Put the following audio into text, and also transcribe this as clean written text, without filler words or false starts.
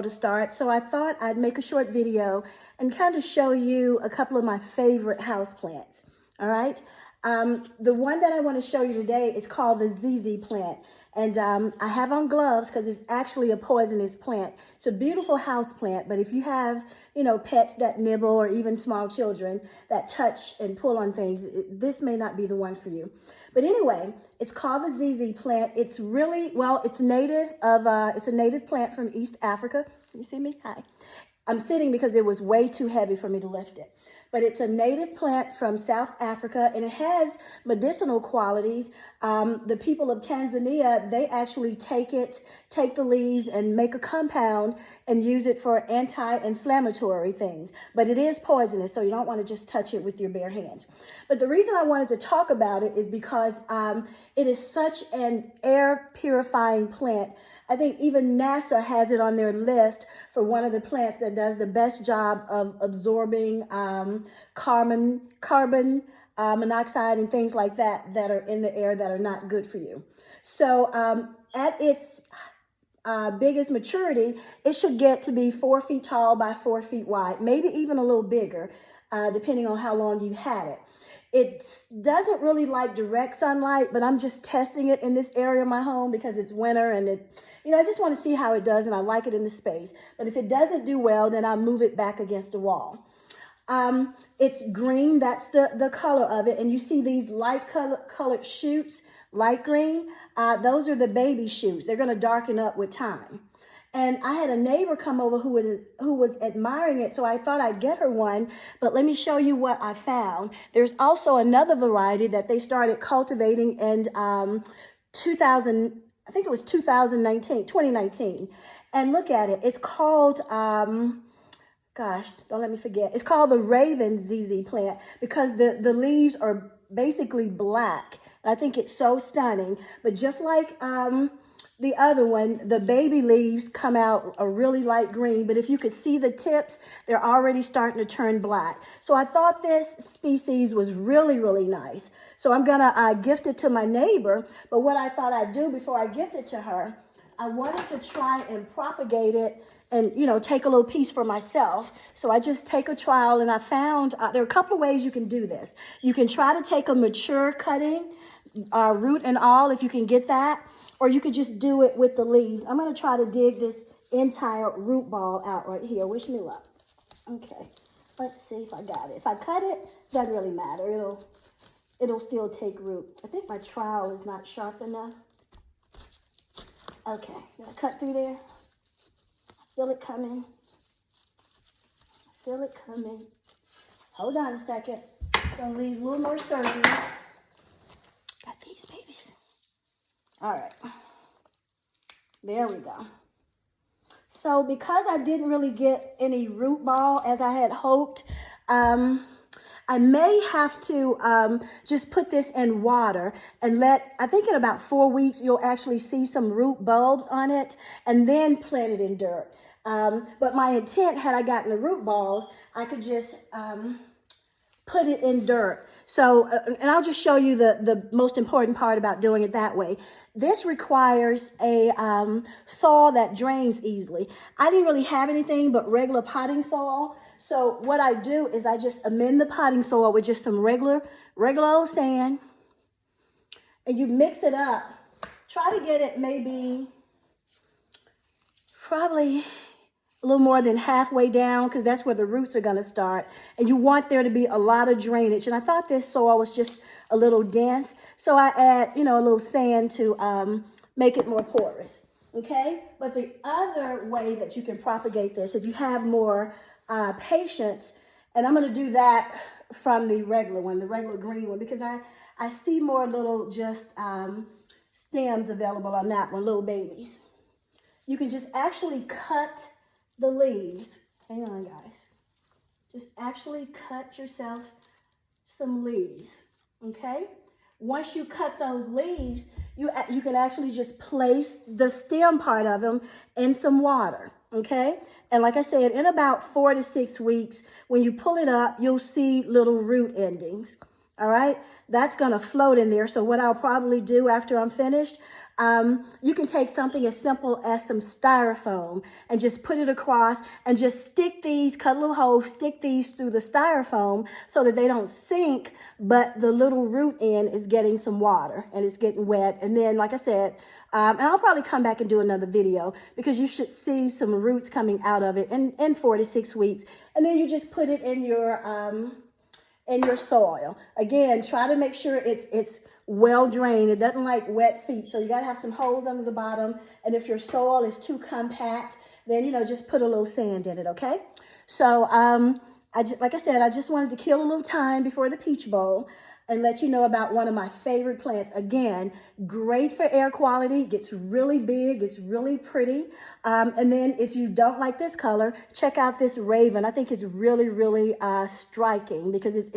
to start, so I thought I'd make a short video and kind of show you a couple of my favorite houseplants. All right, the one that I want to show you today is called the ZZ plant, and I have on gloves because it's actually a poisonous plant. It's a beautiful house plant, but if you have, pets that nibble or even small children that touch and pull on things, this may not be the one for you. But anyway, it's called the ZZ plant. It's really, it's a native plant from East Africa. You see me? Hi. I'm sitting because it was way too heavy for me to lift it. But it's a native plant from South Africa, and it has medicinal qualities. The people of Tanzania, they actually take the leaves and make a compound and use it for anti-inflammatory things. But it is poisonous, so you don't want to just touch it with your bare hands. But the reason I wanted to talk about it is because it is such an air purifying plant. I think even NASA has it on their list for one of the plants that does the best job of absorbing carbon monoxide and things like that are in the air that are not good for you. So at its biggest maturity, it should get to be 4 feet tall by 4 feet wide, maybe even a little bigger, depending on how long you've had it. It doesn't really like direct sunlight, but I'm just testing it in this area of my home because it's winter and I just want to see how it does, and I like it in the space. But if it doesn't do well, then I'll move it back against the wall. It's green, that's the color of it, and you see these light colored shoots, light green. Those are the baby shoots. They're going to darken up with time. And I had a neighbor come over who was admiring it, so I thought I'd get her one. But let me show you what I found. There's also another variety that they started cultivating in 2019. And look at it. It's called, don't let me forget. It's called the Raven ZZ plant because the leaves are basically black. I think it's so stunning. But just like the other one, the baby leaves come out a really light green, but if you could see the tips, they're already starting to turn black. So I thought this species was really, really nice. So I'm gonna gift it to my neighbor, but what I thought I'd do before I gift it to her, I wanted to try and propagate it and, take a little piece for myself. So I just take a trial, and I found there are a couple of ways you can do this. You can try to take a mature cutting, root and all, if you can get that. Or you could just do it with the leaves. I'm going to try to dig this entire root ball out right here. Wish me luck. Okay, let's see if I got it. If I cut it, doesn't really matter. It'll still take root. I think my trowel is not sharp enough. Okay, did I cut through there? I feel it coming. I feel it coming. Hold on a second. Gonna leave a little more surgery. Got these babies. All right, there we go. So because I didn't really get any root ball as I had hoped, I may have to just put this in water and I think in about 4 weeks, you'll actually see some root bulbs on it and then plant it in dirt. But my intent, had I gotten the root balls, I could just put it in dirt. So, and I'll just show you the most important part about doing it that way. This requires a soil that drains easily. I didn't really have anything but regular potting soil. So what I do is I just amend the potting soil with just some regular old sand. And you mix it up. Try to get it probably a little more than halfway down, because that's where the roots are going to start. And you want there to be a lot of drainage. And I thought this soil was just a little dense. So I add, a little sand to make it more porous. Okay? But the other way that you can propagate this, if you have more patience, and I'm going to do that from the regular one, the regular green one, because I see more little just stems available on that one, little babies. You can just actually cut the leaves. Hang on, guys. Just actually cut yourself some leaves, okay? Once you cut those leaves, you can actually just place the stem part of them in some water, okay? And like I said, in about 4 to 6 weeks, when you pull it up, you'll see little root endings, all right? That's gonna float in there. So what I'll probably do after I'm finished, You can take something as simple as some styrofoam and just put it across and just stick these, cut a little hole, stick these through the styrofoam so that they don't sink, but the little root end is getting some water and it's getting wet. And then, like I said, and I'll probably come back and do another video because you should see some roots coming out of it in 4 to 6 weeks. And then you just put it in your soil. Again, try to make sure it's well drained. It doesn't like wet feet. So you got to have some holes under the bottom. And if your soil is too compact, then, you know, just put a little sand in it, okay? So, like I said, I just wanted to kill a little time before the Peach Bowl and let you know about one of my favorite plants. Again, great for air quality, gets really big, it's really pretty. And then if you don't like this color, check out this Raven. I think it's really, really striking because it's